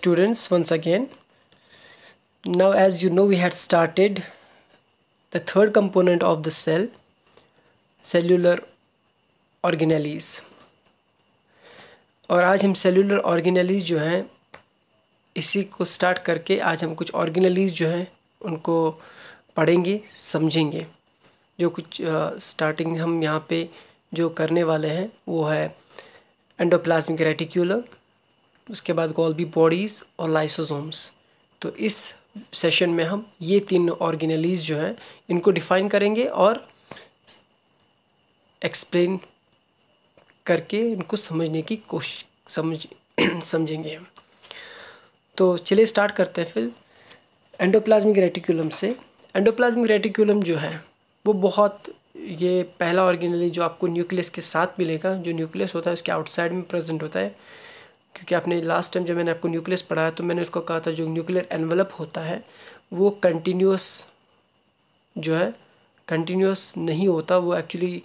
students, once again. Now as you know, we had started the third component of the cell, cellular organelles. और आज हम cellular organelles जो हैं इसी को स्टार्ट करके आज हम कुछ ऑर्गेनेलीज जो हैं उनको पढ़ेंगे, समझेंगे। जो कुछ स्टार्टिंग हम यहाँ पे जो करने वाले हैं वो है एंडोप्लाज्मिक रेटिक्यूलम, उसके बाद गोल्गी बॉडीज़ और लाइसोसोम्स। तो इस सेशन में हम ये तीन ऑर्गेनेलीज जो हैं इनको डिफ़ाइन करेंगे और एक्सप्लेन करके इनको समझने की कोशिश समझेंगे हम। तो चलिए स्टार्ट करते हैं फिर एंडोप्लाज्मिक रेटिक्यूलम से। एंडोप्लाज्मिक रेटिक्यूलम जो है वो बहुत ये पहला ऑर्गेनेली जो आपको न्यूक्लियस के साथ मिलेगा। जो न्यूक्लियस होता है उसके आउटसाइड में प्रेजेंट होता है, क्योंकि आपने लास्ट टाइम जब मैंने आपको न्यूक्लियस पढ़ाया तो मैंने उसको कहा था जो न्यूक्लियर एनवलप होता है वो कंटिन्यूस जो है कंटिन्यूस नहीं होता, वो एक्चुअली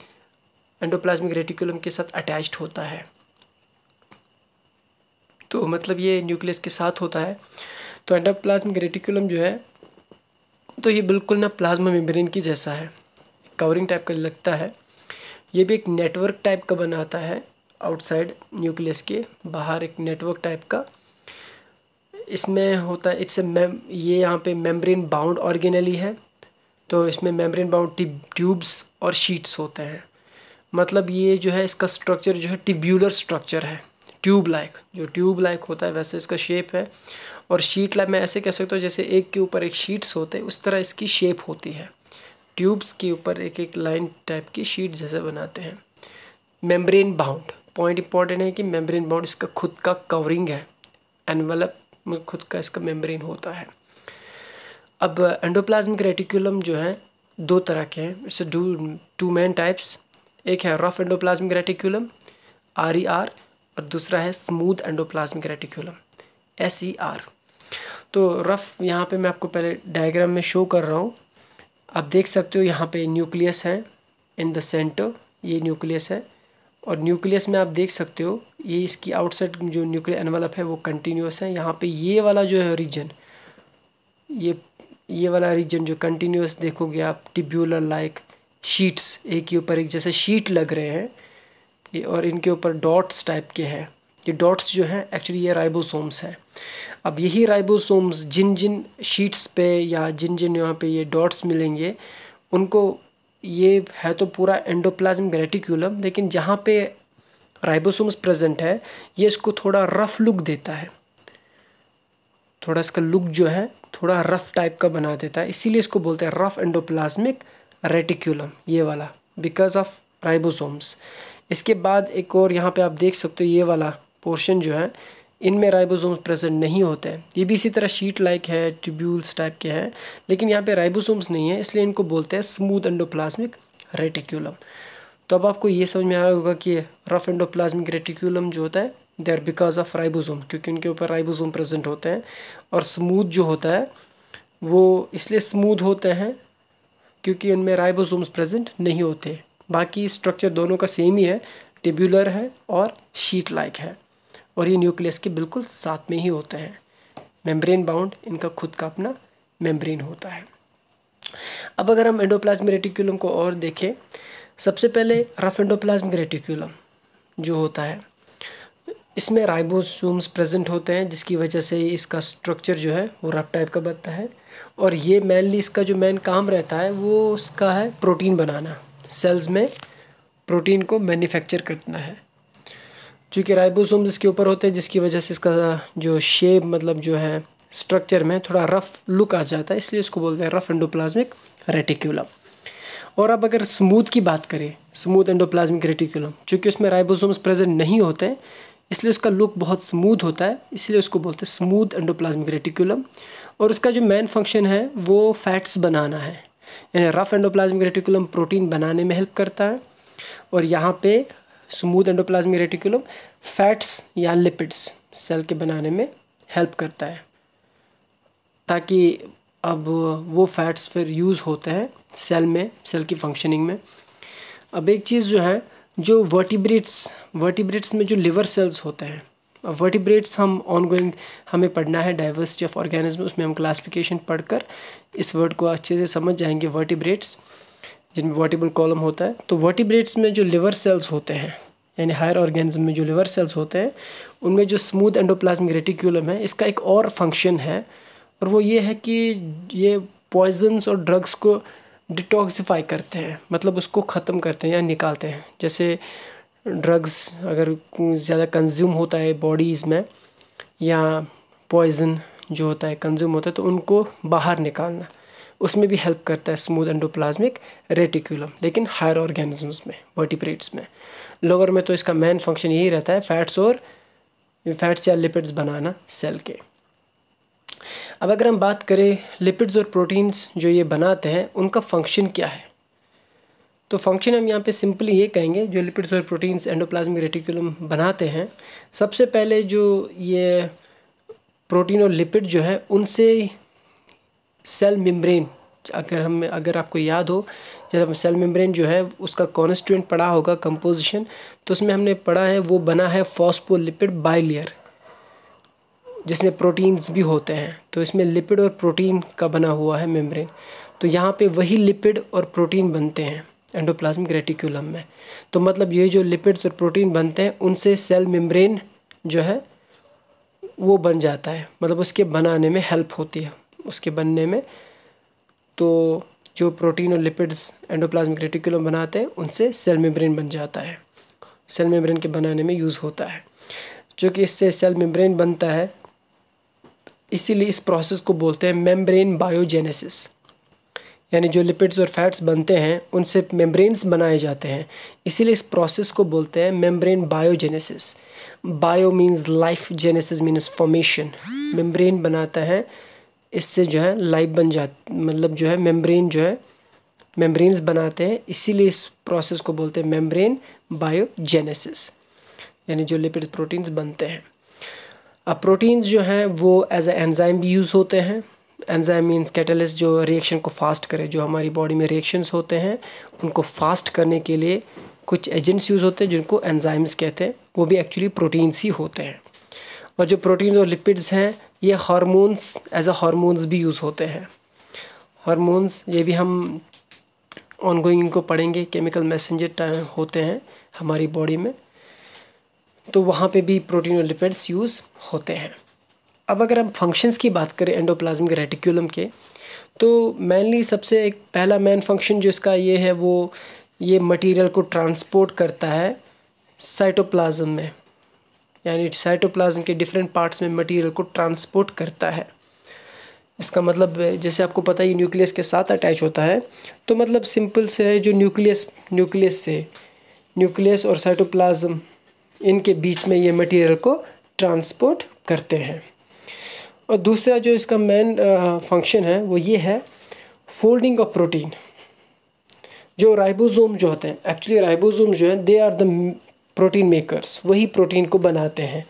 एंडोप्लाज्मिक रेटिक्यूलम के साथ अटैच्ड होता है। तो मतलब ये न्यूक्लियस के साथ होता है। तो एंडोप्लाज्मिक रेटिक्यूलम जो है तो ये बिल्कुल ना प्लाज्मा मेम्ब्रेन की जैसा है, कवरिंग टाइप का लगता है। ये भी एक नेटवर्क टाइप का बनाता है, आउटसाइड न्यूक्लियस के बाहर एक नेटवर्क टाइप का इसमें होता है। ये यहाँ पे मेम्ब्रेन बाउंड ऑर्गेनेली है, तो इसमें मेम्ब्रेन बाउंड ट्यूब्स और शीट्स होते हैं। मतलब ये जो है इसका स्ट्रक्चर जो है ट्यूब्यूलर स्ट्रक्चर है, ट्यूब लाइक, जो ट्यूब लाइक होता है वैसे इसका शेप है। और शीट लाइक मैं ऐसे कह सकता हूँ जैसे एक के ऊपर एक शीट्स होते हैं उस तरह इसकी शेप होती है। ट्यूब्स के ऊपर एक एक लाइन टाइप की शीट जैसे बनाते हैं। मेम्ब्रेन बाउंड, पॉइंट इंपॉर्टेंट है कि मेम्ब्रेन बाउंड इसका खुद का कवरिंग है, एनवलप में खुद का इसका मेम्ब्रेन होता है। अब एंडोप्लाज्मिक रेटिक्यूलम जो है दो तरह के हैं, इट्स टू मेन टाइप्स। एक है रफ एंडोप्लाज्मिक रेटिक्यूलम RER और दूसरा है स्मूथ एंडोप्लाज्मिक रेटिक्यूलम SER। तो रफ यहाँ पे मैं आपको पहले डायग्राम में शो कर रहा हूँ। आप देख सकते हो यहाँ पे न्यूक्लियस है इन द सेंटर, ये न्यूक्लियस है। और न्यूक्लियस में आप देख सकते हो ये इसकी आउटसाइड जो न्यूक्लियर एनवलप है वो कंटिन्यूस है। यहाँ पे ये वाला जो है रीजन, ये वाला रीजन जो कंटिन्यूस देखोगे आप, ट्यूब्यूलर लाइक शीट्स एक के ऊपर एक जैसे शीट लग रहे हैं ये, और इनके ऊपर डॉट्स टाइप के हैं। ये डॉट्स जो है एक्चुअली ये राइबोसोम्स है। अब यही राइबोसोम्स जिन जिन शीट्स पे या जिन जिन यहाँ पे ये डॉट्स मिलेंगे उनको, ये है तो पूरा एंडोप्लाज्मिक रेटिक्यूलम, लेकिन जहाँ पे राइबोसोम्स प्रेजेंट है ये इसको थोड़ा रफ लुक देता है, थोड़ा इसका लुक जो है थोड़ा रफ टाइप का बना देता है, इसीलिए इसको बोलते हैं रफ एंडोप्लाज्मिक रेटिक्यूलम ये वाला, बिकॉज ऑफ राइबोसोम्स। इसके बाद एक और यहाँ पे आप देख सकते हो ये वाला पोर्शन जो है इनमें राइबोसोम्स प्रेजेंट नहीं होते हैं। ये भी इसी तरह शीट लाइक है, ट्यूब्यूल्स टाइप के हैं, लेकिन यहाँ पे राइबोसोम्स नहीं है, इसलिए इनको बोलते हैं स्मूथ एंडोप्लाज्मिक रेटिक्यूलम। तो अब आपको ये समझ में आया होगा कि रफ एंडोप्लाज्मिक रेटिक्यूलम जो होता है they are because of ribosome, क्योंकि उनके ऊपर राइबोसोम प्रेजेंट होते हैं। और स्मूथ जो होता है वो इसलिए स्मूथ होते हैं क्योंकि उनमें राइबोसोम्स प्रेजेंट नहीं होते। बाकी स्ट्रक्चर दोनों का सेम ही है, ट्यूब्यूलर है और शीट लाइक है, और ये न्यूक्लियस के बिल्कुल साथ में ही होते हैं। मेम्ब्रेन बाउंड इनका खुद का अपना मेम्ब्रेन होता है। अब अगर हम एंडोप्लाज्मिक रेटिक्यूलम को और देखें, सबसे पहले रफ एंडोप्लाज्मिक रेटिक्यूलम जो होता है इसमें राइबोसोम्स प्रेजेंट होते हैं, जिसकी वजह से इसका स्ट्रक्चर जो है वो रफ टाइप का बनता है। और ये मेनली इसका जो मेन काम रहता है वो उसका है प्रोटीन बनाना, सेल्स में प्रोटीन को मैन्युफैक्चर करना है। चूँकि राइबोसोम्स इसके ऊपर होते हैं जिसकी वजह से इसका जो शेप मतलब जो है स्ट्रक्चर में थोड़ा रफ लुक आ जाता है, इसलिए इसको बोलते हैं रफ एंडोप्लाज्मिक रेटिक्यूलम। और अब अगर स्मूथ की बात करें, स्मूथ एंडोप्लाज्मिक रेटिक्यूलम, चूँकि उसमें राइबोसोम्स प्रेजेंट नहीं होते हैं इसलिए उसका लुक बहुत स्मूथ होता है, इसलिए उसको बोलते हैं स्मूथ एंडोप्लाज्मिक रेटिक्यूलम। और उसका जो मेन फंक्शन है वो फैट्स बनाना है, यानी रफ एंडोप्लाज्मिक रेटिक्यूलम प्रोटीन बनाने में हेल्प करता है, और यहाँ पे स्मूथ एंडोप्लाज्मिक रेटिक्यूलम फैट्स या लिपिड्स सेल के बनाने में हेल्प करता है, ताकि अब वो फैट्स फिर यूज़ होते हैं सेल में, सेल की फंक्शनिंग में। अब एक चीज़ जो है, जो वर्टिब्रेट्स में जो लिवर सेल्स होते हैं वर्टिब्रेट्स हम ऑनगोइंग हमें पढ़ना है, डाइवर्सिटी ऑफ ऑर्गेनिज्म, उसमें हम क्लासिफिकेशन पढ़कर इस वर्ड को अच्छे से समझ जाएंगे। वर्टिब्रेट्स जिनमें वर्टिबल कॉलम होता है, तो वर्टिब्रेट्स में जो लिवर सेल्स होते हैं, यानी हायर ऑर्गेनिज्म में जो लिवर सेल्स होते हैं, उनमें जो स्मूथ एंडोप्लाज्मिक रेटिक्यूलम है, इसका एक और फंक्शन है, और वो ये है कि ये पॉइजन्स और ड्रग्स को डिटॉक्सिफाई करते हैं, मतलब उसको ख़त्म करते हैं या निकालते हैं। जैसे ड्रग्स अगर ज़्यादा कंज्यूम होता है बॉडीज़ में, या पॉइज़न जो होता है कंज्यूम होता है, तो उनको बाहर निकालना, उसमें भी हेल्प करता है स्मूथ एंडोप्लाज्मिक रेटिक्यूलम, लेकिन हायर ऑर्गेनिजम्स में, वर्टिब्रेट्स में। लोअर में तो इसका मेन फंक्शन यही रहता है, फैट्स या लिपिड्स बनाना सेल के। अब अगर हम बात करें लिपिड्स और प्रोटीन्स जो ये बनाते हैं, उनका फंक्शन क्या है, तो फंक्शन हम यहाँ पे सिंपली ये कहेंगे, जो लिपिड्स और प्रोटीन्स एंडोप्लाज्मिक रेटिक्यूलम बनाते हैं, सबसे पहले जो ये प्रोटीन और लिपिड जो है, उनसे सेल मेम्ब्रेन, अगर आपको याद हो, जब हम सेल मेम्ब्रेन जो है उसका कॉन्स्टिट्यूएंट पढ़ा होगा कंपोजिशन, तो उसमें हमने पढ़ा है वो बना है फॉस्फोलिपिड बाइलेयर, जिसमें प्रोटीन्स भी होते हैं। तो इसमें लिपिड और प्रोटीन का बना हुआ है मेम्ब्रेन, तो यहाँ पे वही लिपिड और प्रोटीन बनते हैं एंडोप्लाज्मिक रेटिक्यूलम में। तो मतलब ये जो लिपिड्स और प्रोटीन बनते हैं, उनसे सेल मेम्ब्रेन जो है वो बन जाता है, मतलब उसके बनाने में हेल्प होती है, उसके बनने में। तो जो प्रोटीन और लिपिड्स एंडोप्लाज्मिक रेटिक्यूलम बनाते हैं, उनसे सेल मेम्ब्रेन बन जाता है, सेल मेम्ब्रेन के बनाने में यूज़ होता है। जो कि इससे सेल मेम्ब्रेन बनता है, इसीलिए इस प्रोसेस को बोलते हैं मेम्ब्रेन बायोजेनेसिस, यानी जो लिपिड्स और फैट्स बनते हैं उनसे मेम्ब्रेन्स बनाए जाते हैं, इसीलिए इस प्रोसेस को बोलते हैं membrane biogenesis. Bio means life, genesis means formation. Membrane बनाता है, इससे जो है लाइफ बन जाती, मतलब जो है मेम्ब्रेन जो है मेम्ब्रेन्स बनाते हैं, इसीलिए इस प्रोसेस को बोलते हैं मेम्ब्रेन बायोजेनेसिस, यानी जो लिपिड प्रोटीन्स बनते हैं। अब प्रोटीन्स जो हैं वो एज ए एंजाइम भी यूज़ होते हैं। एंजाइम मीन्स कैटलिस्ट, जो रिएक्शन को फास्ट करे, जो हमारी बॉडी में रिएक्शंस होते हैं उनको फास्ट करने के लिए कुछ एजेंट्स यूज़ होते हैं जिनको एंजाइम्स कहते हैं, वो भी एक्चुअली प्रोटीन्स ही होते हैं। और जो प्रोटीन और लिपिड्स हैं, ये हार्मोन्स, एज अ हार्मोन्स भी यूज़ होते हैं। हार्मोन्स ये भी हम ऑनगोइंग इनको पढ़ेंगे, केमिकल मैसेंजर होते हैं हमारी बॉडी में, तो वहाँ पे भी प्रोटीन और लिपिड्स यूज़ होते हैं। अब अगर हम फंक्शंस की बात करें एंडोप्लाज्मिक रेटिक्यूलम के, तो मेनली सबसे एक पहला मेन फंक्शन जो इसका ये है, वो ये मटेरियल को ट्रांसपोर्ट करता है साइटोप्लाज्म में, यानी साइटोप्लाज्म के डिफरेंट पार्ट्स में मटेरियल को ट्रांसपोर्ट करता है। इसका मतलब जैसे आपको पता ही न्यूक्लियस के साथ अटैच होता है, तो मतलब सिंपल से है, जो न्यूक्लियस और साइटोप्लाज्म इनके बीच में ये मटेरियल को ट्रांसपोर्ट करते हैं। और दूसरा जो इसका मेन फंक्शन है वो ये है फोल्डिंग ऑफ प्रोटीन। जो राइबोसोम जो होते हैं, एक्चुअली राइबोसोम जो है they are the protein makers, वही प्रोटीन को बनाते हैं,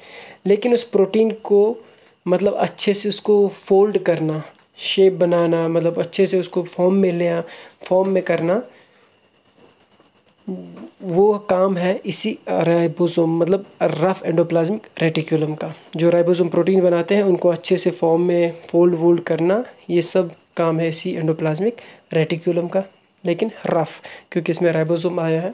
लेकिन उस प्रोटीन को मतलब अच्छे से उसको फोल्ड करना, शेप बनाना, मतलब अच्छे से उसको फॉर्म में करना, वो काम है इसी राइबोसोम, मतलब रफ एंडोप्लाज्मिक रेटिक्यूलम का। जो राइबोसोम प्रोटीन बनाते हैं उनको अच्छे से फॉर्म में वोल्ड करना, ये सब काम है इसी एंडोप्लाज्मिक रेटिक्यूलम का, लेकिन रफ, क्योंकि इसमें राइबोसोम आया है।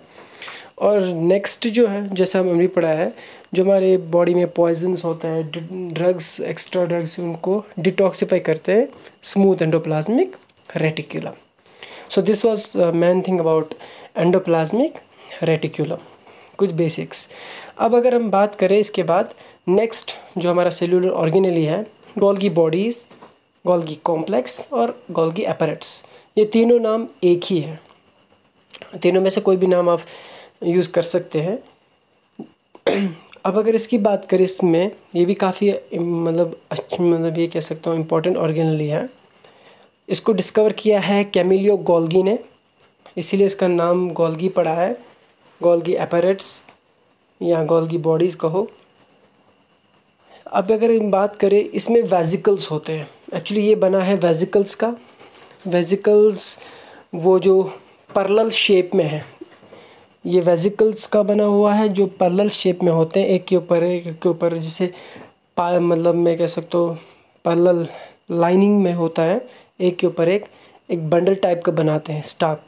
और नेक्स्ट जो है, जैसा हमने पढ़ा है, जो हमारे बॉडी में पॉइजन्स होता है, ड्रग्स, एक्स्ट्रा ड्रग्स, उनको डिटॉक्सिफाई करते हैं smooth endoplasmic reticulum. So this was main thing about endoplasmic reticulum, कुछ बेसिक्स। अब अगर हम बात करें इसके बाद नेक्स्ट जो हमारा सेल्यूलर ऑर्गेनेली है, गोल्गी बॉडीज़, गोल्गी कॉम्प्लेक्स और गोल्गी एपरेट्स, ये तीनों नाम एक ही है। तीनों में से कोई भी नाम आप यूज़ कर सकते हैं। अब अगर इसकी बात करें, इसमें ये भी काफ़ी मतलब ये कह सकता हूँ इम्पोर्टेंट ऑर्गेनेली है। इसको डिस्कवर किया है कैमिलियो गोल्गी ने, इसीलिए इसका नाम गोल्गी पड़ा है, गोल्गी एपरेट्स या गोल्गी बॉडीज़ कहो। अब अगर हम बात करें, इसमें वेजिकल्स होते हैं, एक्चुअली ये बना है वेजिकल्स का। वेजिकल्स वो जो पैरेलल शेप में है, ये वेजिकल्स का बना हुआ है जो पैरेलल शेप में होते हैं, एक के ऊपर एक के ऊपर, जिसे मतलब मैं कह सकता हूँ पैरेलल लाइनिंग में होता है, एक के ऊपर एक बंडल टाइप का बनाते हैं स्टाक,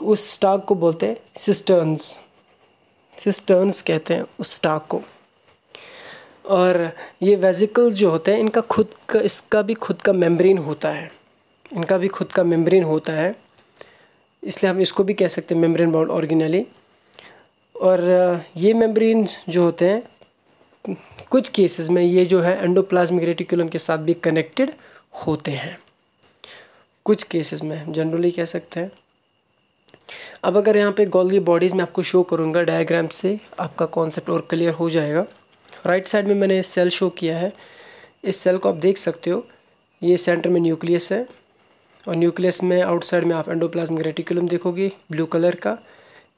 उस स्टाक को बोलते हैं सिस्टर्न्स। सिस्टर्न्स कहते हैं उस स्टाक को। और ये वेजिकल जो होते हैं इनका इसका भी खुद का मेम्ब्रेन होता है, इनका भी खुद का मेम्ब्रेन होता है, इसलिए हम इसको भी कह सकते हैं मेम्ब्रेन बाउंड ऑर्गेनेली। और ये मेम्ब्रेन जो होते हैं कुछ केसेस में ये जो है एंडोप्लाज्मिक रेटिकुलम के साथ भी कनेक्टेड होते हैं, कुछ केसेस में, जनरली कह सकते हैं। अब अगर यहाँ पे गोल्गी बॉडीज़ में आपको शो करूँगा डायग्राम से, आपका कॉन्सेप्ट और क्लियर हो जाएगा। राइट साइड में मैंने सेल शो किया है, इस सेल को आप देख सकते हो, ये सेंटर में न्यूक्लियस है और न्यूक्लियस में आउटसाइड में आप एंडोप्लाज्मिक रेटिकुलम देखोगे ब्लू कलर का।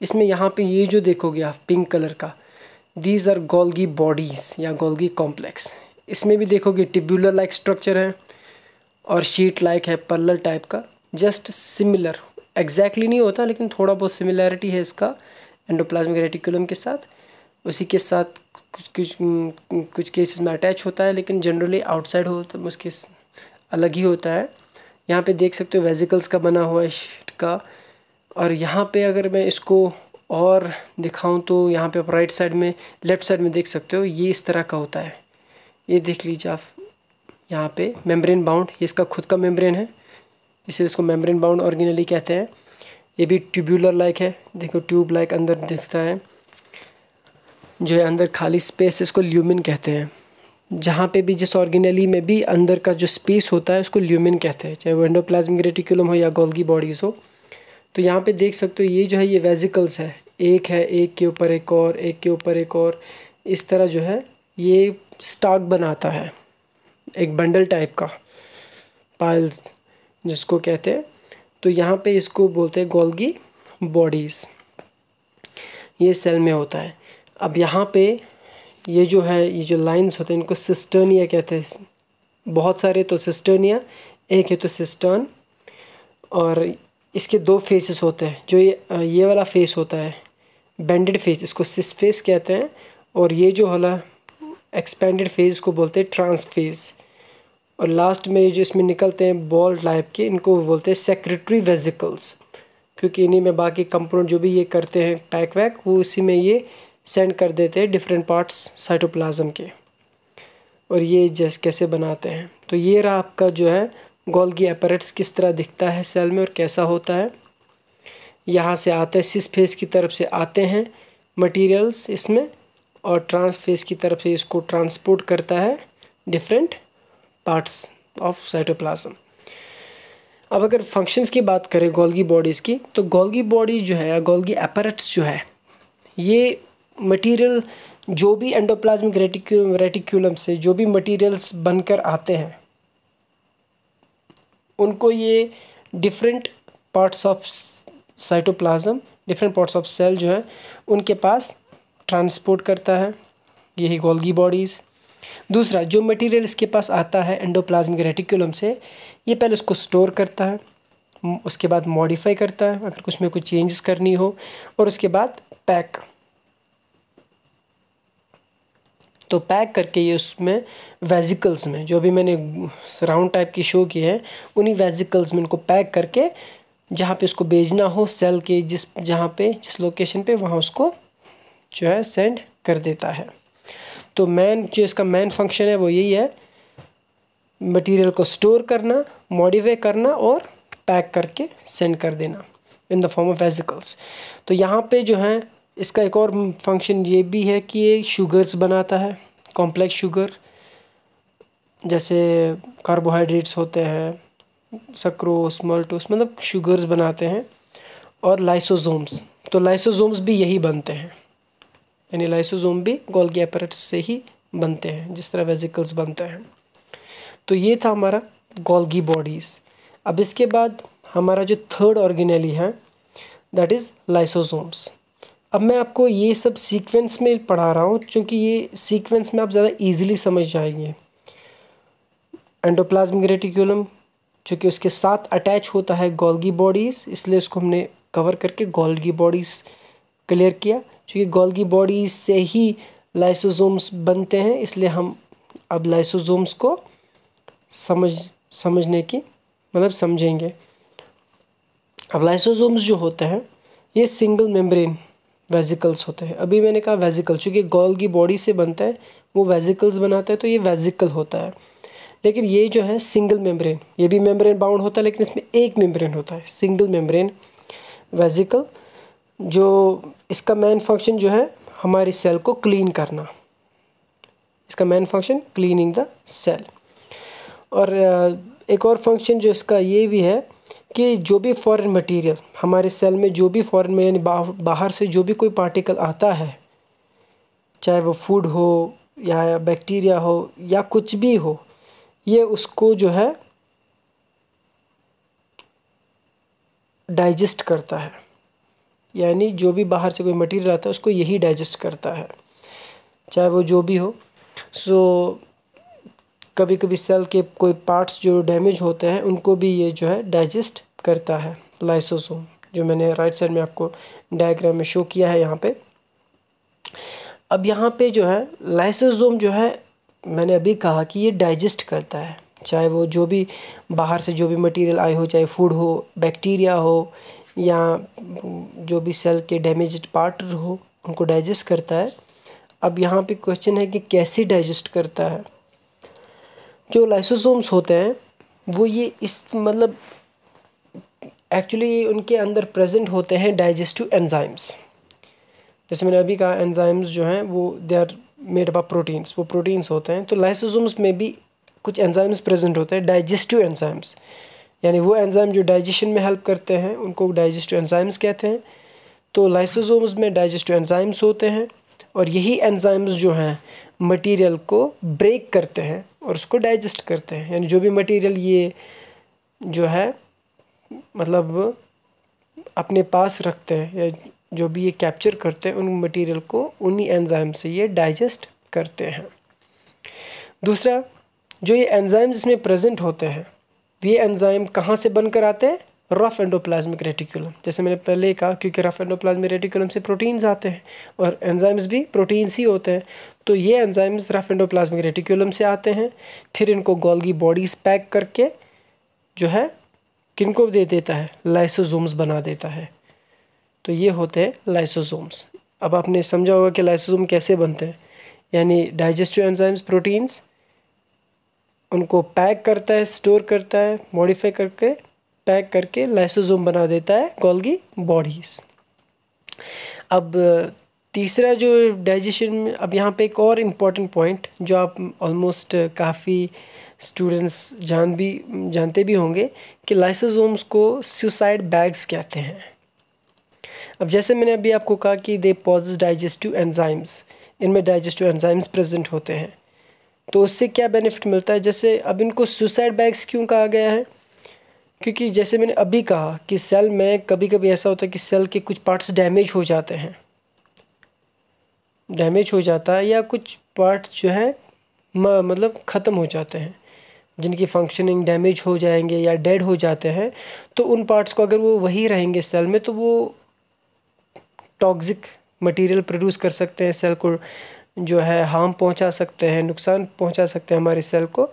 इसमें यहाँ पे ये जो देखोगे आप पिंक कलर का, दीज आर गोल्गी बॉडीज़ या गोल्गी कॉम्प्लेक्स। इसमें भी देखोगे टिब्यूलर लाइक स्ट्रक्चर है और शीट लाइक है, पैरेलल टाइप का, जस्ट सिमिलर, एग्जैक्टली नहीं होता लेकिन थोड़ा बहुत सिमिलैरिटी है इसका एंडोप्लाज्मिक रेटिकुलम के साथ। उसी के साथ कुछ केसेस में अटैच होता है, लेकिन जनरली आउटसाइड हो तो उसके अलग ही होता है। यहाँ पे देख सकते हो वेजिकल्स का बना हुआ है शीट का। और यहाँ पे अगर मैं इसको और दिखाऊं तो यहाँ पे आप राइट साइड में, लेफ़्ट साइड में देख सकते हो, ये इस तरह का होता है। ये देख लीजिए आप, यहाँ पे मेम्ब्रेन बाउंड, ये इसका खुद का मेम्ब्रेन है, इसे इसको मेम्ब्रेन बाउंड ऑर्गेनेली कहते हैं। ये भी ट्यूब्यूलर लाइक है, देखो ट्यूब लाइक अंदर दिखता है, जो है अंदर खाली स्पेस, इसको ल्यूमिन कहते हैं। जहाँ पे भी जिस ऑर्गेनेली में भी अंदर का जो स्पेस होता है उसको ल्यूमिन कहते हैं, चाहे वो एंडोप्लाज्मिक रेटिकुलम हो या गोल्गी बॉडीज़ हो। तो यहाँ पे देख सकते हो ये जो है ये वेजिकल्स है, एक के ऊपर एक और, एक के ऊपर एक और, इस तरह जो है ये स्टाक बनाता है, एक बंडल टाइप का, पाइल जिसको कहते हैं। तो यहाँ पे इसको बोलते हैं गोल्गी बॉडीज़, ये सेल में होता है। अब यहाँ पे ये जो है, ये जो लाइंस होते हैं इनको सिस्टर्निया कहते हैं, बहुत सारे तो सिस्टर्निया, एक है तो सिस्टर्न। और इसके दो फेसेस होते हैं, जो ये वाला फेस होता है बेंडेड फेस, इसको सिस फेस कहते हैं। और ये जो वाला एक्सपेंडेड फेस को बोलते हैं ट्रांस फेस। और लास्ट में जो इसमें निकलते हैं बॉल टाइप के, इनको बोलते हैं सेक्रेटरी वेजिकल्स, क्योंकि इन्हीं में बाकी कंपोनेंट जो भी ये करते हैं पैक वैक, वो इसी में ये सेंड कर देते हैं डिफरेंट पार्ट्स साइटोप्लाज्म के। और ये जैसे कैसे बनाते हैं, तो ये रहा आपका जो है गोल्गी अपैरेटस किस तरह दिखता है सेल में और कैसा होता है। यहाँ से आते हैं, सिस फेस की तरफ से आते हैं मटेरियल्स इसमें, और ट्रांस फेस की तरफ से इसको ट्रांसपोर्ट करता है डिफरेंट पार्ट्स ऑफ साइटोप्लाज्म। अब अगर फंक्शंस की बात करें गोल्गी बॉडीज़ की, तो गोल्गी बॉडीज़ जो है, गोल्गी अपैरेटस जो है, ये मटेरियल जो भी एंडोप्लाज्मिक रेटिकुलम से जो भी मटेरियल्स बनकर आते हैं उनको ये different parts of cytoplasm, different parts of cell जो है उनके पास ट्रांसपोर्ट करता है, यही गोल्गी बॉडीज़। दूसरा, जो मटेरियल इसके पास आता है एंडोप्लाज्मिक रेटिकुलम से, ये पहले उसको स्टोर करता है, उसके बाद मॉडिफाई करता है अगर कुछ में कुछ चेंजेस करनी हो, और उसके बाद पैक, तो पैक करके ये उसमें वेजिकल्स में, जो भी मैंने राउंड टाइप की शो की है, उन्हीं वेजिकल्स में इनको पैक करके जहाँ पे उसको भेजना हो सेल के जिस लोकेशन पे, वहाँ उसको जो है सेंड कर देता है। तो जो इसका मेन फंक्शन है वो यही है, मटेरियल को स्टोर करना, मॉडिफाई करना और पैक करके सेंड कर देना in the form of vesicles. तो यहाँ पे जो है इसका एक और फंक्शन ये भी है कि ये शुगर्स बनाता है, कॉम्प्लेक्स शुगर, जैसे कार्बोहाइड्रेट्स होते हैं, सक्रोस, माल्टोस, मतलब शुगर्स बनाते हैं। और लाइसोसोम्स, तो लाइसोसोम्स भी यही बनते हैं, यानी लाइसोसोम भी गोल्गी अपैरेटस से ही बनते हैं जिस तरह वेजिकल्स बनते हैं। तो ये था हमारा गोल्गी बॉडीज़। अब इसके बाद हमारा जो थर्ड ऑर्गेनेली है दैट इज़ लाइसोसोम्स। अब मैं आपको ये सब सीक्वेंस में पढ़ा रहा हूँ क्योंकि ये सीक्वेंस में आप ज़्यादा इजीली समझ जाएंगे। एंडोप्लाज्मिक रेटिकुलम चूँकि उसके साथ अटैच होता है गोल्गी बॉडीज़, इसलिए उसको हमने कवर करके गोल्गी बॉडीज़ क्लियर किया। क्योंकि गोल्गी बॉडीज़ से ही लाइसोसोम्स बनते हैं, इसलिए हम अब लाइसोसोम्स को समझने की मतलब समझेंगे। अब लाइसोसोम्स जो होते हैं ये सिंगल मेम्ब्रेन वेजिकल्स होते हैं। अभी मैंने कहा वेजिकल, चूँकि गोल्गी बॉडी से बनता है, वो वेजिकल्स बनाता है, तो ये वेजिकल होता है। लेकिन ये जो है सिंगल मेम्ब्रेन, ये भी मेम्ब्रेन बाउंड होता है, लेकिन इसमें एक मेम्ब्रेन होता है, सिंगल मेम्ब्रेन वेजिकल। जो इसका मेन फंक्शन जो है हमारी सेल को क्लीन करना, इसका main function cleaning the cell. और एक और फंक्शन जो इसका ये भी है कि जो भी फॉरेन मटेरियल हमारे सेल में, जो भी फॉरेन में यानी बाहर से जो भी कोई पार्टिकल आता है, चाहे वो फूड हो या बैक्टीरिया हो या कुछ भी हो, ये उसको जो है डाइजेस्ट करता है। यानी जो भी बाहर से कोई मटेरियल आता है उसको यही डाइजेस्ट करता है, चाहे वो जो भी हो। सो कभी कभी सेल के कोई पार्ट्स जो डैमेज होते हैं उनको भी ये जो है डाइजेस्ट करता है, लाइसोसोम, जो मैंने राइट साइड में आपको डायग्राम में शो किया है यहाँ पे। अब यहाँ पे जो है लाइसोसोम जो है, मैंने अभी कहा कि ये डाइजेस्ट करता है, चाहे वो जो भी बाहर से जो भी मटेरियल आए हो, चाहे फूड हो, बैक्टीरिया हो या जो भी सेल के डैमेज्ड पार्ट हो, उनको डाइजेस्ट करता है। अब यहाँ पे क्वेश्चन है कि कैसे डाइजेस्ट करता है। जो लाइसोसोम्स होते हैं वो ये इस मतलब एक्चुअली उनके अंदर प्रेजेंट होते हैं डाइजेस्टिव एंजाइम्स। जैसे मैंने अभी कहा एंजाइम्स जो हैं वो they are made up proteins, वो प्रोटीन्स होते हैं। तो लाइसोसोम्स में भी कुछ एंजाइम्स प्रेजेंट होते हैं, डाइजेस्टिव एंजाइम्स, यानी वो एंजाइम जो डाइजेशन में हेल्प करते हैं उनको डाइजेस्टिव एंजाइम्स कहते हैं। तो लाइसोसोम्स में डाइजेस्टिव एंजाइम्स होते हैं और यही एंजाइम्स जो हैं मटेरियल को ब्रेक करते हैं और उसको डाइजेस्ट करते हैं। यानी जो भी मटेरियल ये जो है मतलब अपने पास रखते हैं या जो भी ये कैप्चर करते हैं, उन मटेरियल को उन्हीं एंजाइम से ये डाइजेस्ट करते हैं। दूसरा, जो ये एंजाइम्स इसमें प्रेजेंट होते हैं, ये एंजाइम कहाँ से बनकर आते हैं? Rough endoplasmic reticulum. जैसे मैंने पहले कहा, क्योंकि रफ एंडोप्लाज्मिक रेटिकुलम से प्रोटीन्स आते हैं और एंजाइम्स भी प्रोटीन्स ही होते हैं। तो ये एंजाइम्स रफ एंडोप्लाज्मिक रेटिकुलम से आते हैं, फिर इनको गोल्गी बॉडीज पैक करके जो है किनको दे देता है? लाइसोसोम्स बना देता है। तो ये होते हैं लाइसोसोम्स। अब आपने समझा होगा कि लाइसोसोम कैसे बनते हैं, यानी डाइजेस्टिव एंजाइम्स प्रोटीन्स उनको पैक करता है, स्टोर करता है, मॉडिफाई करके पैक करके लाइसोसोम बना देता है गोल्गी बॉडीज। अब तीसरा जो डाइजेशन में, अब यहाँ पे एक और इम्पॉर्टेंट पॉइंट जो आप ऑलमोस्ट काफ़ी स्टूडेंट्स जानते भी होंगे कि लाइसोसोम्स को सुसाइड बैग्स कहते हैं। अब जैसे मैंने अभी आपको कहा कि दे पॉजेस डाइजेस्टिव एंजाइम्स, इनमें डाइजेस्टिव एंजाइम्स प्रेजेंट होते हैं, तो उससे क्या बेनिफिट मिलता है? जैसे अब इनको सुसाइड बैग्स क्यों कहा गया है? क्योंकि जैसे मैंने अभी कहा कि सेल में कभी कभी ऐसा होता है कि सेल के कुछ पार्ट्स डैमेज हो जाते हैं, डैमेज हो जाता है, या कुछ पार्ट्स जो है मतलब ख़त्म हो जाते हैं, जिनकी फंक्शनिंग डैमेज हो जाएंगे या डेड हो जाते हैं। तो उन पार्ट्स को अगर वो वही रहेंगे सेल में, तो वो टॉक्सिक मटेरियल प्रोड्यूस कर सकते हैं, सेल को जो है हार्म पहुंचा सकते हैं, नुकसान पहुंचा सकते हैं हमारे सेल को।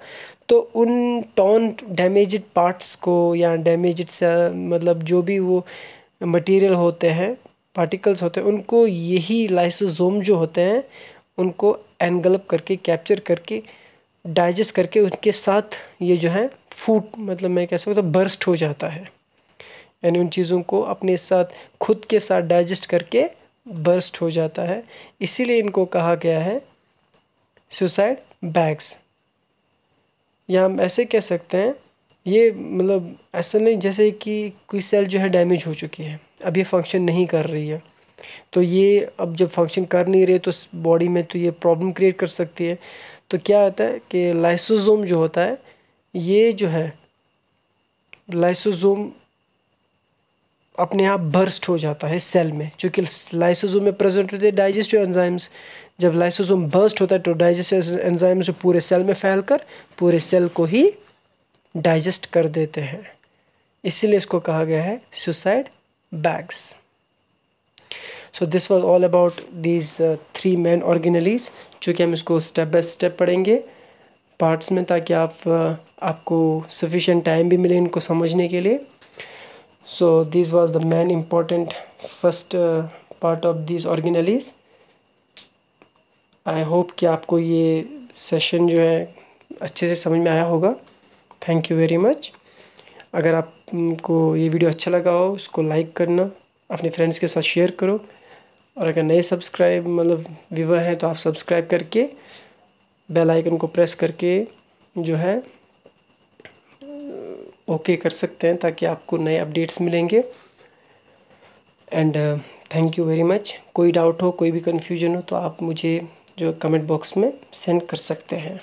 तो उन डैमेज्ड पार्ट्स को या डैमेज्ड मतलब जो भी वो मटेरियल होते हैं, पार्टिकल्स होते हैं, उनको यही लाइसोसोम जो होते हैं उनको एनगल्प करके, कैप्चर करके, डाइजेस्ट करके उनके साथ ये जो है फूड मतलब मैं कह सकता हूँ बर्स्ट हो जाता है। यानी उन चीज़ों को अपने साथ खुद के साथ डाइजेस्ट करके बर्स्ट हो जाता है। इसीलिए इनको कहा गया है सुसाइड बैग्स। या हम ऐसे कह सकते हैं, ये मतलब ऐसा नहीं जैसे कि कोई सेल जो है डैमेज हो चुकी है, अब ये फंक्शन नहीं कर रही है, तो ये अब जब फंक्शन कर नहीं रही तो बॉडी में तो ये प्रॉब्लम क्रिएट कर सकती है। तो क्या होता है कि लाइसोसोम जो होता है, ये जो है लाइसोसोम अपने आप बर्स्ट हो जाता है सेल में, क्योंकि लाइसोसोम में प्रेजेंट होते हैं डाइजेस्टिव एंजाइम्स। जब लाइसोसोम बर्स्ट होता है तो डाइजेस्टिव एंजाइम्स पूरे सेल में फैलकर पूरे सेल को ही डाइजेस्ट कर देते हैं। इसीलिए इसको कहा गया है suicide bags. So this was all about these 3 main organelles, जो कि हम इसको स्टेप बाय स्टेप पढ़ेंगे पार्ट्स में, ताकि आपको सफिशिएंट टाइम भी मिले इनको समझने के लिए. So this was the main important first part of this organelles. I hope कि आपको ये सेशन जो है अच्छे से समझ में आया होगा. Thank you very much. अगर आपको ये वीडियो अच्छा लगा हो, उसको लाइक करना, अपने फ्रेंड्स के साथ शेयर करो. और अगर नए व्यूवर हैं तो आप सब्सक्राइब करके बेल आइकन को प्रेस करके जो है ओके कर सकते हैं, ताकि आपको नए अपडेट्स मिलेंगे. And thank you very much. कोई डाउट हो, कोई भी कन्फ्यूजन हो तो आप मुझे जो कमेंट बॉक्स में सेंड कर सकते हैं.